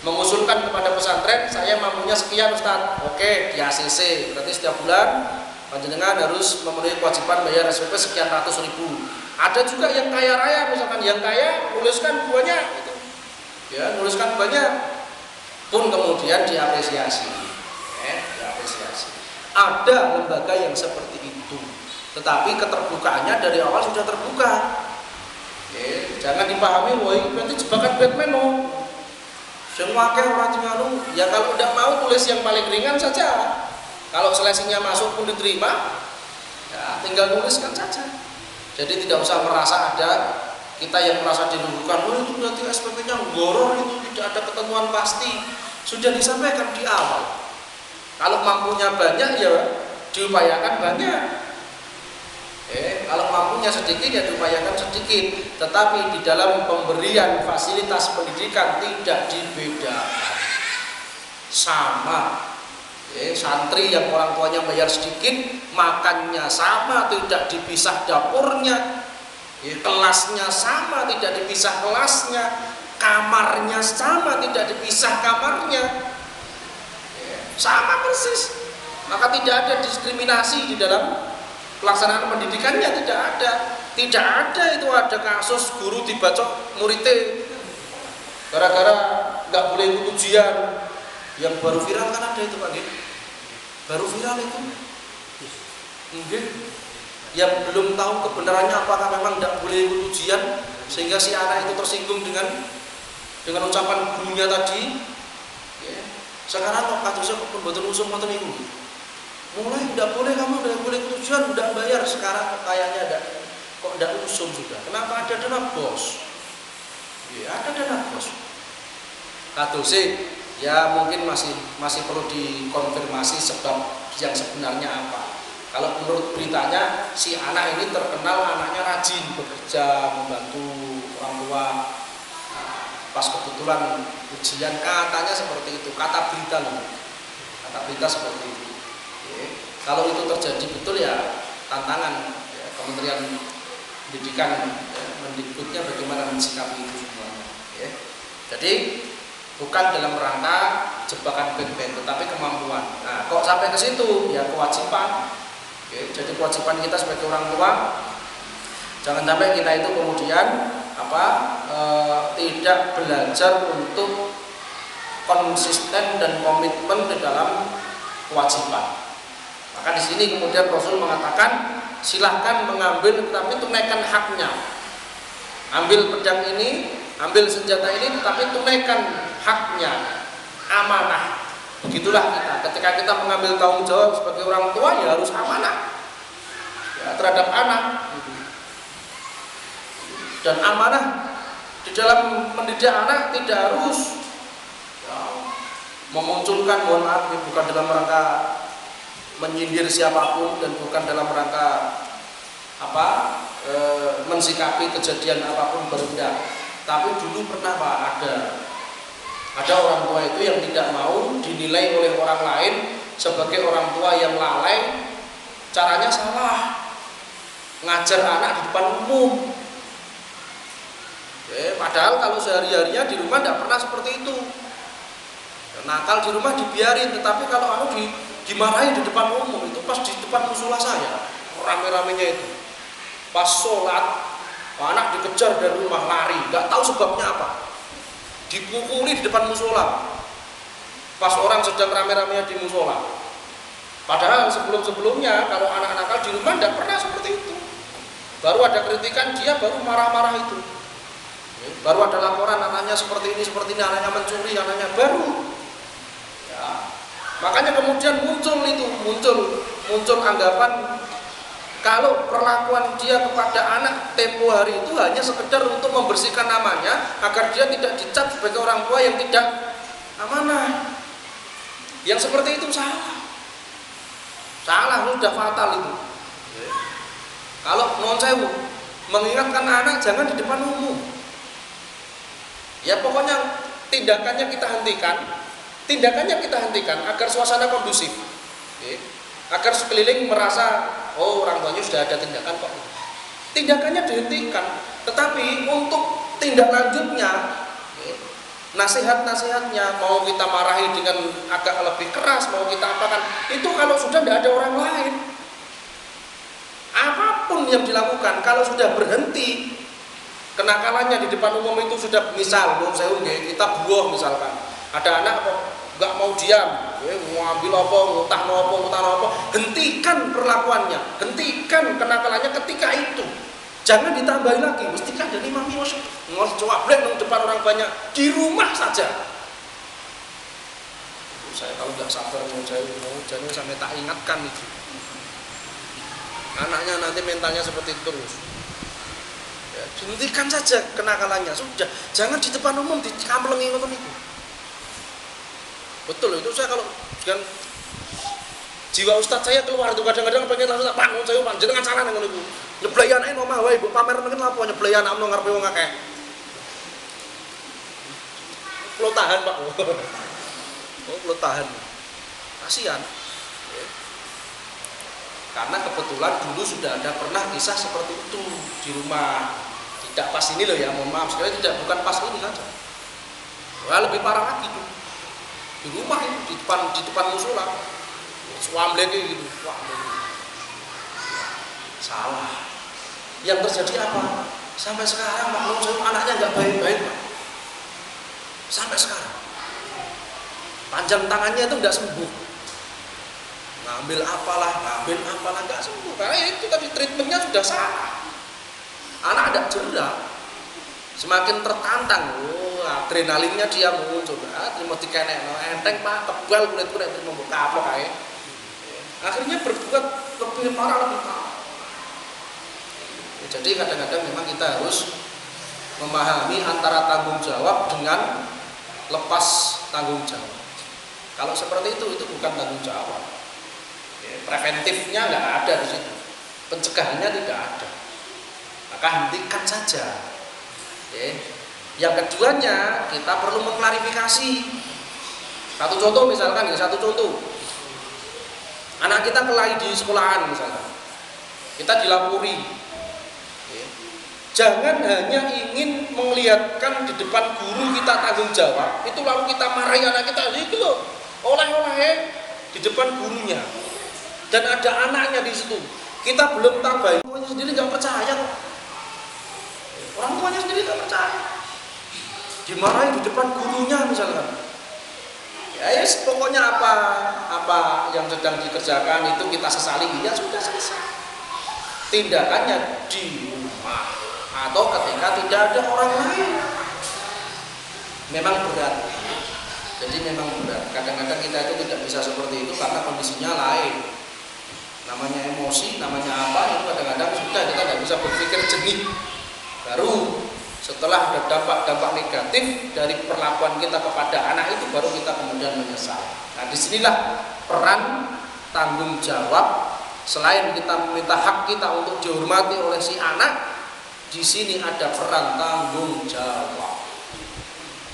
mengusulkan kepada pesantren, saya mampunya sekian Ustaz. Oke, di ACC, berarti setiap bulan panjenengan harus memenuhi kewajiban bayar SPP sekian ratus ribu. Ada juga yang kaya raya, misalkan yang kaya nuliskan banyak, gitu. Ya, nuliskan banyak pun kemudian diapresiasi. Diapresiasi. Ada lembaga yang seperti itu, tetapi keterbukaannya dari awal sudah terbuka. Jangan dipahami, wah ini berarti jebakan Batman loh. Semua orang tinggal ya, kalau tidak mau tulis yang paling ringan saja. Kalau seleksinya masuk pun diterima, ya tinggal tuliskan saja. Jadi tidak usah merasa ada kita yang merasa dirugikan. Oh itu berarti SPP-nya goror, itu tidak ada ketentuan pasti. Sudah disampaikan di awal. Kalau mampunya banyak ya diupayakan banyak. Kalau mampunya sedikit ya diupayakan sedikit, tetapi di dalam pemberian fasilitas pendidikan tidak dibedakan, sama. Santri yang orang tuanya bayar sedikit, makannya sama, tidak dipisah dapurnya, kelasnya sama, tidak dipisah kelasnya, kamarnya sama, tidak dipisah kamarnya, sama persis. Maka tidak ada diskriminasi di dalam pelaksanaan pendidikannya, tidak ada itu ada kasus guru dibacok muridnya gara-gara nggak boleh ikut ujian. Yang baru viral kan ada itu Pak, baru viral itu mungkin yang belum tahu kebenarannya apakah memang tidak boleh ikut ujian sehingga si anak itu tersinggung dengan ucapan gurunya tadi. Sekarang kok kasusnya pembuatan usum motor itu mulai tidak boleh, kamu tidak boleh ikut ujian, tidak bayar. Sekarang kayaknya ada kok tidak usum juga. Kenapa? Ada dana bos. Ya ada dana bos. Kasusnya ya mungkin masih perlu dikonfirmasi sebab yang sebenarnya apa. Kalau menurut beritanya si anak ini terkenal anaknya rajin bekerja membantu orang tua. Pas kebetulan ujian katanya seperti itu, kata berita seperti itu. Kalau itu terjadi betul ya tantangan ya, Kementerian Pendidikan Mendikbudnya bagaimana mensikapi itu semuanya. Jadi bukan dalam rangka jebakan Batman, tetapi kemampuan. Nah, kok sampai ke situ? Ya kewajiban. Jadi kewajiban kita sebagai orang tua, jangan sampai kita itu kemudian tidak belajar untuk konsisten dan komitmen di dalam kewajiban. Maka di sini kemudian Rasul mengatakan silahkan mengambil, tetapi tunaikan haknya. Ambil pedang ini, ambil senjata ini, tetapi tunaikan haknya, amanah. Begitulah kita. Ketika kita mengambil tanggung jawab sebagai orang tua ya harus amanah ya, terhadap anak. Dan amanah di dalam mendidik anak tidak harus ya, memunculkan, mohon maaf, bukan dalam rangka menyindir siapapun dan bukan dalam rangka mensikapi kejadian apapun berendah. Tapi dulu pernah Pak, ada orang tua itu yang tidak mau dinilai oleh orang lain sebagai orang tua yang lalai, caranya salah, ngajar anak di depan umum. Padahal kalau sehari-harinya di rumah tidak pernah seperti itu. Nakal di rumah dibiarin, tetapi kalau dimarahi di depan umum, itu pas di depan musola saya, rame-ramenya itu. Pas sholat, anak dikejar dari rumah lari, nggak tahu sebabnya apa. Dipukuli di depan musola. Pas orang sedang rame-ramenya di musola. Padahal sebelum-sebelumnya kalau anak nakal di rumah tidak pernah seperti itu. Baru ada kritikan dia baru marah-marah itu. Baru ada laporan anaknya seperti ini, anaknya mencuri, anaknya baru. Ya. Makanya kemudian muncul anggapan kalau perlakuan dia kepada anak tempo hari itu hanya sekedar untuk membersihkan namanya agar dia tidak dicap sebagai orang tua yang tidak amanah. Yang seperti itu salah, sudah fatal itu. Kalau non sewu mengingatkan anak jangan di depan umum. Ya pokoknya tindakannya kita hentikan agar suasana kondusif, agar sekeliling merasa oh orang tuanya sudah ada tindakan kok. Tindakannya dihentikan, tetapi untuk tindak lanjutnya, nasihatnya mau kita marahi dengan agak lebih keras, mau kita apakan, itu kalau sudah tidak ada orang lain, apapun yang dilakukan kalau sudah berhenti kenakalannya di depan umum itu sudah, misal kita buah misalkan ada anak nggak mau diam, mau ambil apa, ngutah apa, hentikan perlakuannya, hentikan kenakalannya ketika itu, jangan ditambahi lagi, mestikan dari mami coba di depan orang banyak, di rumah saja. Saya kalau nggak sabar jangan sampai tak ingatkan itu, anaknya nanti mentalnya seperti itu terus. Ya, hentikan saja kenakalannya, sudah, jangan di depan umum dikamplengi ngoten niku. Betul itu, saya kalau dengan jiwa ustadz saya keluar itu kadang-kadang pengen langsung Pak saya panjenengan salah ngono niku. Nyeblai anake omah wae, mbok pamer mungkin lapo nyeblai anakmu ngarepe wong akeh. Kulo tahan, Pak. Oh, kulo tahan. Kasihan. Karena kebetulan dulu sudah ada pernah kisah seperti itu di rumah. Tidak pas ini loh ya, mohon maaf sekali, bukan pas ini saja. Wah, lebih parah lagi tuh. Di rumah itu, di depan musola. Swamble gitu. Salah. Yang terjadi apa? Sampai sekarang maklum saya anaknya nggak baik-baik, Pak. Sampai sekarang. Panjang tangannya itu nggak sembuh. Ngambil apalah nggak sembuh. Karena itu tadi treatmentnya sudah salah. Anak ada jerak, semakin tertantang, adrenalinnya dia muncul, terima dikenek, enteng Pak, tebal kulit terima buka apa kayak, akhirnya berbuat lebih parah. Jadi kadang-kadang memang kita harus memahami antara tanggung jawab dengan lepas tanggung jawab. Kalau seperti itu bukan tanggung jawab. Preventifnya nggak ada di situ, pencegahannya tidak ada. Maka hentikan saja. Yang keduanya kita perlu mengklarifikasi. Satu contoh misalkan, anak kita kelahi di sekolahan misalkan, kita dilapori. Jangan hanya ingin melihatkan di depan guru kita tanggung jawab, itu lalu kita marahi anak kita, itu loh, oleh-oleh di depan gurunya, dan ada anaknya di situ. Kita belum tambahin, orang tuanya sendiri nggak percaya kok. Orang tuanya sendiri nggak percaya. Dimarahi di depan gurunya misalkan. Ya pokoknya apa yang sedang dikerjakan itu kita sesali, ya sudah selesai. Tindakannya di rumah atau ketika tidak ada orang lain. Memang berat. Jadi memang berat. Kadang-kadang kita itu tidak bisa seperti itu karena kondisinya lain. Namanya emosi, namanya apa, itu kadang-kadang sudah kita tidak bisa berpikir jernih. Baru setelah ada dampak-dampak negatif dari perlakuan kita kepada anak itu, baru kita kemudian menyesal. Nah disinilah peran tanggung jawab selain kita meminta hak kita untuk dihormati oleh si anak, di sini ada peran tanggung jawab.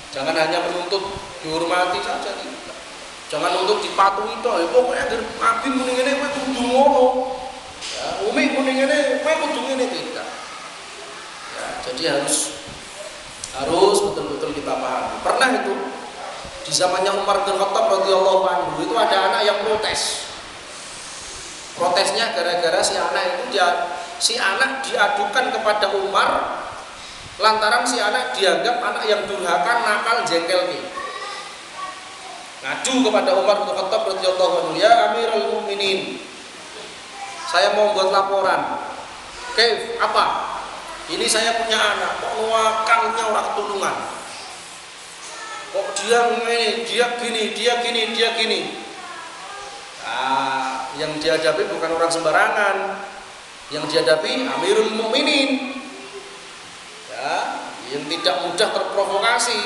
Jangan hanya menuntut dihormati saja, tidak. Jangan untuk dipatuhi toh. Pokoknya agar abi muni ngene kowe kudu ngono. Ya, umi muni ngene kowe kudu ngene, tidak. Ya, jadi harus betul-betul kita pahami. Pernah itu di zamannya Umar bin Khattab radhiyallahu anhu itu ada anak yang protes. Protesnya gara-gara si anak diadukan kepada Umar lantaran si anak dianggap anak yang durhaka, nakal, jengkel nih. Ngadu kepada Umar bin Khattab radhiyallahu anhu, "Ya Amirul Mukminin, saya mau buat laporan." "Kaif? Apa?" "Ini saya punya anak, kok wakalnya orang ketulungan. Kok dia ini, dia gini. Nah, yang dihadapi bukan orang sembarangan. Yang dihadapi Amirul Mukminin. Ya, yang tidak mudah terprovokasi.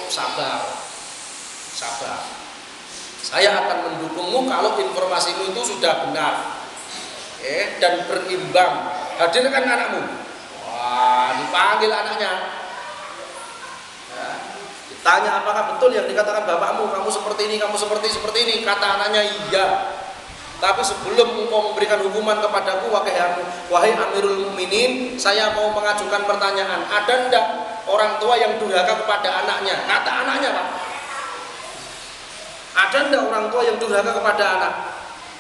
Sabar. Saya akan mendukungmu kalau informasimu itu sudah benar. Dan berimbang. Hadirkan anakmu." Wah, dipanggil anaknya. Ya, ditanya apakah betul yang dikatakan bapakmu, kamu seperti ini, seperti ini. Kata anaknya, "Iya. Tapi sebelum engkau memberikan hukuman kepadaku, wahai Amirul Mukminin, saya mau mengajukan pertanyaan. Ada enggak orang tua yang durhaka kepada anaknya?" Kata anaknya, Pak. "Ada enggak orang tua yang durhaka kepada anak?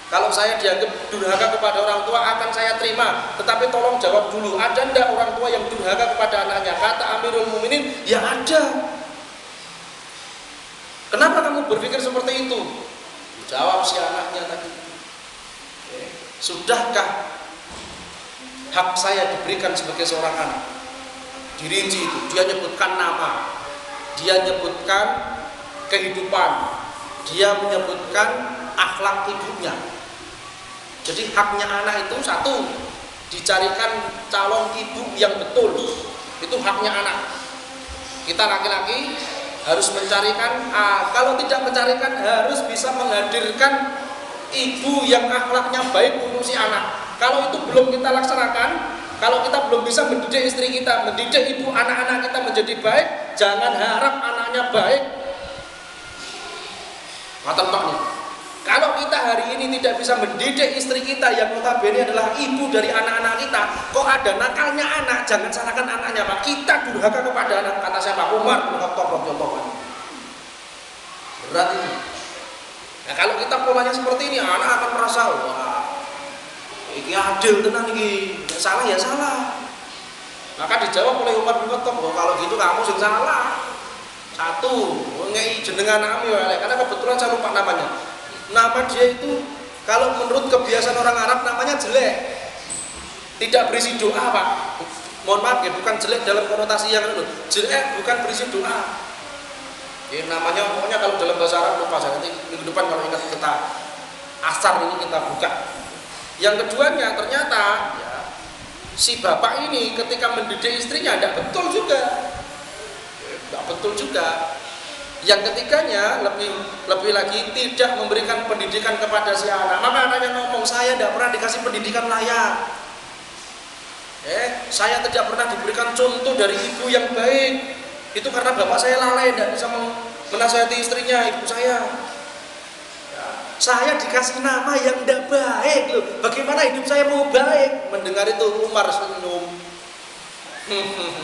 Kalau saya dianggap durhaka kepada orang tua akan saya terima, tetapi tolong jawab dulu, ada enggak orang tua yang durhaka kepada anaknya?" Kata Amirul Mukminin, "Ya ada." "Kenapa kamu berpikir seperti itu?" Jawab si anaknya tadi, "Sudahkah hak saya diberikan sebagai seorang anak?" Dirinci itu, dia nyebutkan nama, dia nyebutkan kehidupan, dia menyebutkan akhlak ibunya. Jadi haknya anak itu satu, dicarikan calon ibu yang betul. Itu haknya anak. Kita laki-laki harus mencarikan, kalau tidak mencarikan harus bisa menghadirkan ibu yang akhlaknya baik untuk si anak. Kalau itu belum kita laksanakan, kalau kita belum bisa mendidik istri kita, mendidik ibu anak-anak kita menjadi baik, jangan harap anaknya baik. Matang-matangnya. Kalau kita hari ini tidak bisa mendidik istri kita yang notabene adalah ibu dari anak-anak kita, kok ada nakalnya anak, jangan salahkan anaknya, Pak. Kita durhaka kepada anak, kata siapa? Umar bin Khattab radhiyallahu anhu. Berat ini. Nah, kalau kita polanya seperti ini, anak akan merasa, wah, ini adil tenan ini, salah ya salah. Maka dijawab oleh Umar bin Khattab, kalau gitu kamu sing salah. Satu, ngei jenengan anakmu ya, karena kebetulan saya lupa namanya. Nama dia itu kalau menurut kebiasaan orang Arab namanya jelek, tidak berisi doa, Pak. Mohon maaf ya, bukan jelek dalam konotasi yang itu, jelek bukan berisi doa. Ya, namanya pokoknya kalau dalam bahasa Arab lupa saya, nanti minggu depan kalau ingat kita asar ini kita buka. Yang keduanya ternyata ya, si bapak ini ketika mendidik istrinya tidak betul juga. Yang ketiganya lebih lagi tidak memberikan pendidikan kepada si anak. Maka anaknya ngomong, saya tidak pernah dikasih pendidikan layak. Saya tidak pernah diberikan contoh dari ibu yang baik. Itu karena bapak saya lalai, tidak bisa menasihati istrinya, ibu saya. Saya dikasih nama yang tidak baik loh. Bagaimana hidup saya mau baik? Mendengar itu Umar senyum.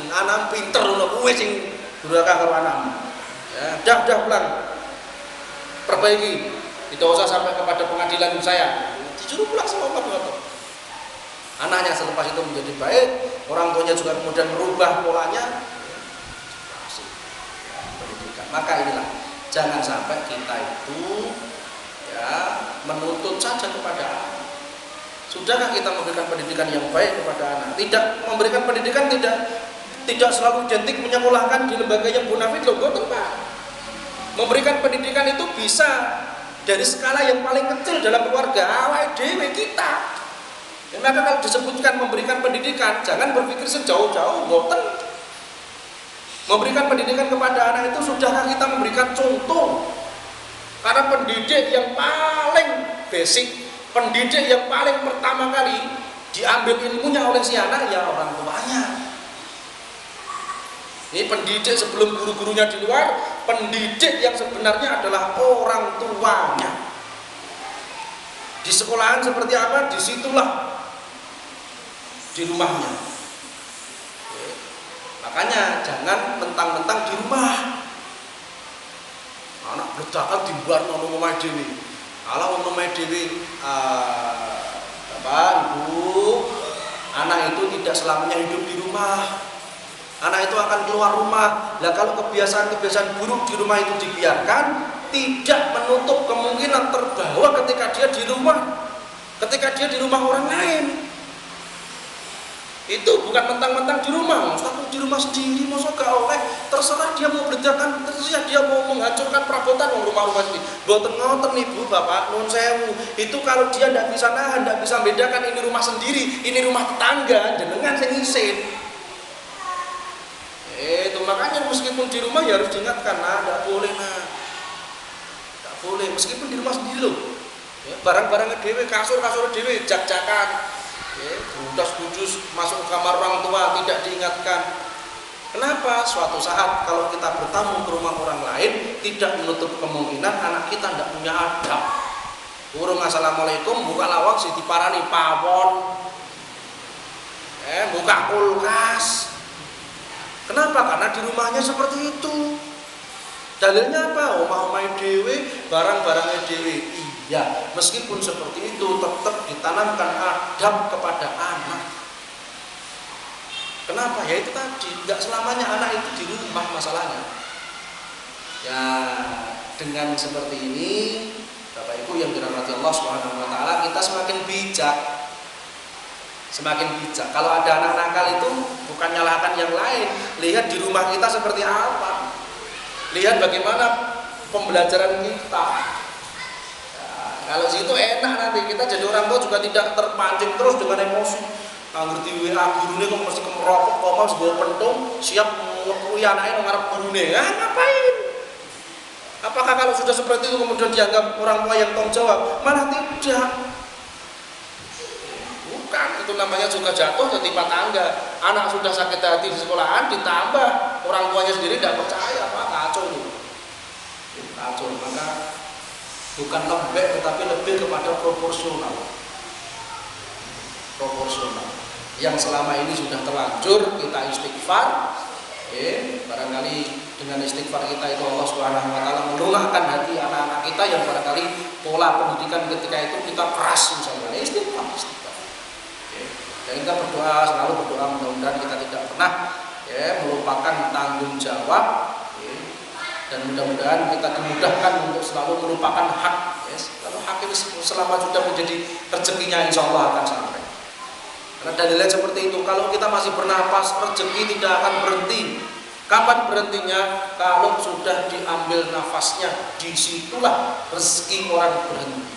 Anak pinter loh, gue sing durhaka karo anakmu. Ya, dah pulang, perbaiki, tidak usah sampai kepada pengadilan saya. Disuruh pulang sama Umar bin Khattab. Anaknya selepas itu menjadi baik, orang tuanya juga kemudian merubah polanya. Maka inilah, jangan sampai kita itu ya menuntut saja kepada anak. Sudahkah kita memberikan pendidikan yang baik kepada anak? Tidak memberikan pendidikan tidak selalu identik menyekolahkan di lembaganya Bonafit loh, boten Pak. Memberikan pendidikan itu bisa dari skala yang paling kecil dalam keluarga awake dhewe kita. Maka kalau disebutkan memberikan pendidikan, jangan berpikir sejauh-jauh, boten. Memberikan pendidikan kepada anak itu sudahkah kita memberikan contoh? Karena pendidik yang paling basic, Pendidik yang paling pertama kali diambil ilmunya oleh si anak ya orang tuanya. Ini pendidik sebelum guru-gurunya di luar, pendidik yang sebenarnya adalah orang tuanya. Di sekolahan seperti apa? Disitulah di rumahnya. Makanya jangan mentang-mentang di rumah. Anak berdakan di luar nono omah dhewe. Ala ono omah dhewe Bapak, Ibu, anak itu tidak selamanya hidup di rumah. Anak itu akan keluar rumah. Lah kalau kebiasaan-kebiasaan buruk di rumah itu dibiarkan, tidak menutup kemungkinan terbawa ketika dia di rumah. Ketika dia di rumah orang lain. Itu bukan mentang-mentang di rumah, tapi di rumah sendiri, masa gak oleh, terserah dia mau berdakan, terserah dia mau menghancurkan perabotan rumah-rumah sendiri. Boten ngoten Ibu, Bapak, nun sewu. Itu kalau dia tidak bisa nahan, tidak bisa membedakan ini rumah sendiri, ini rumah tetangga, jenengan sing isin. Itu makanya meskipun di rumah ya harus diingatkan, nah, tidak boleh, nah, tidak boleh, meskipun di rumah sendiri loh. Ya, barang-barangnya dewe, kasur dewe, jak-jakan. Budas-budus masuk ke kamar orang tua tidak diingatkan. Kenapa? Suatu saat kalau kita bertamu ke rumah orang lain, tidak menutup kemungkinan anak kita tidak punya adab. Urung assalamualaikum, buka lawang si diparani pawon, buka kulkas. Kenapa? Karena di rumahnya seperti itu. Dalilnya apa? Omah-omah dewe, barang-barangnya dewe. Ya, meskipun seperti itu tetap ditanamkan adab kepada anak. Kenapa? Ya itu tadi, nggak selamanya anak itu di rumah masalahnya. Ya, dengan seperti ini, Bapak Ibu yang dirahmati Allah Subhanahu wa taala, kita semakin bijak. Semakin bijak. Kalau ada anak nakal itu bukan nyalahkan yang lain, lihat di rumah kita seperti apa. Lihat bagaimana pembelajaran kita. Kalau situ enak nanti kita jadi orang tua juga tidak terpancing terus dengan emosi. Ngerti WA gurune kok mesti kemeropok kok mas bawa pentung siap ngepui anaknya ngarep gurune. Ngapain? Apakah kalau sudah seperti itu kemudian dianggap orang tua yang tanggung jawab? Malah tidak. Bukan, itu namanya juga jatuh ke timpa tangga. Anak sudah sakit hati di sekolahan ditambah orang tuanya sendiri tidak percaya, Pak, kacau ini. Kacau, maka bukan lembek tetapi lebih kepada proporsional. Yang selama ini sudah terlanjur kita istighfar, barangkali dengan istighfar kita itu Allah Subhanahu wa taala melunakkan hati anak-anak kita yang barangkali pola pendidikan ketika itu kita keras misalnya. Istighfar. Dan kita berdoa, selalu berdoa mudah-mudahan kita tidak pernah melupakan tanggung jawab. Dan mudah-mudahan kita dimudahkan untuk selalu melupakan hak. Kalau hak itu selama sudah menjadi rezekinya insya Allah akan sampai. Karena dalilnya seperti itu. Kalau kita masih bernapas, rezeki tidak akan berhenti. Kapan berhentinya? Kalau sudah diambil nafasnya, disitulah rezeki orang berhenti.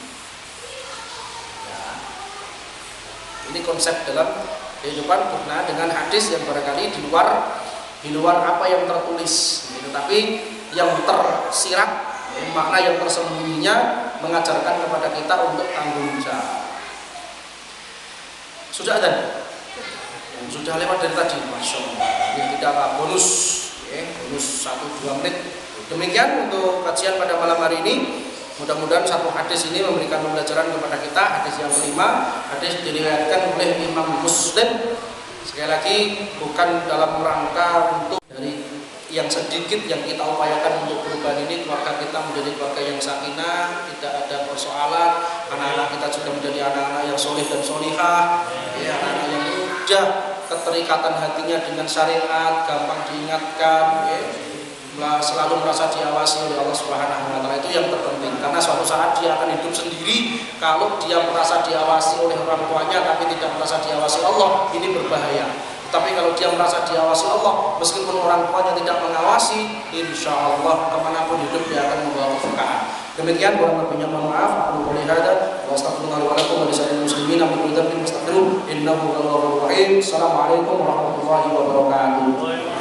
Ya. Ini konsep dalam kehidupan berkenaan dengan hadis yang barangkali di luar apa yang tertulis. Tetapi yang tersirat, makna yang tersembunyinya mengajarkan kepada kita untuk tanggung jawab. Sudah ada? Sudah lewat dari tadi, Masya Allah. Ini tidak apa, bonus 1-2 menit. Demikian untuk kajian pada malam hari ini. Mudah-mudahan satu hadis ini memberikan pembelajaran kepada kita. Hadis yang kelima, hadis diriwayatkan oleh Imam Muslim. Sekali lagi bukan dalam rangka untuk dari yang sedikit yang kita upayakan untuk perubahan ini, keluarga kita menjadi keluarga yang sakinah, tidak ada persoalan, anak-anak kita juga menjadi anak-anak yang soleh dan solihah, anak-anak yang mudah keterikatan hatinya dengan syariat, gampang diingatkan, selalu merasa diawasi oleh Allah Subhanahu wa taala. Itu yang terpenting, karena suatu saat dia akan hidup sendiri. Kalau dia merasa diawasi oleh orang tuanya tapi tidak merasa diawasi Allah, ini berbahaya. Tapi kalau dia merasa diawasi Allah, meskipun orang tuanya tidak mengawasi, insya Allah kemanapun hidup dia akan membawa keberkahan. Demikian, kurang lebihnya mohon maaf. Aku boleh ada. Wassalamualaikum warahmatullahi wabarakatuh. Assalamualaikum warahmatullahi wabarakatuh.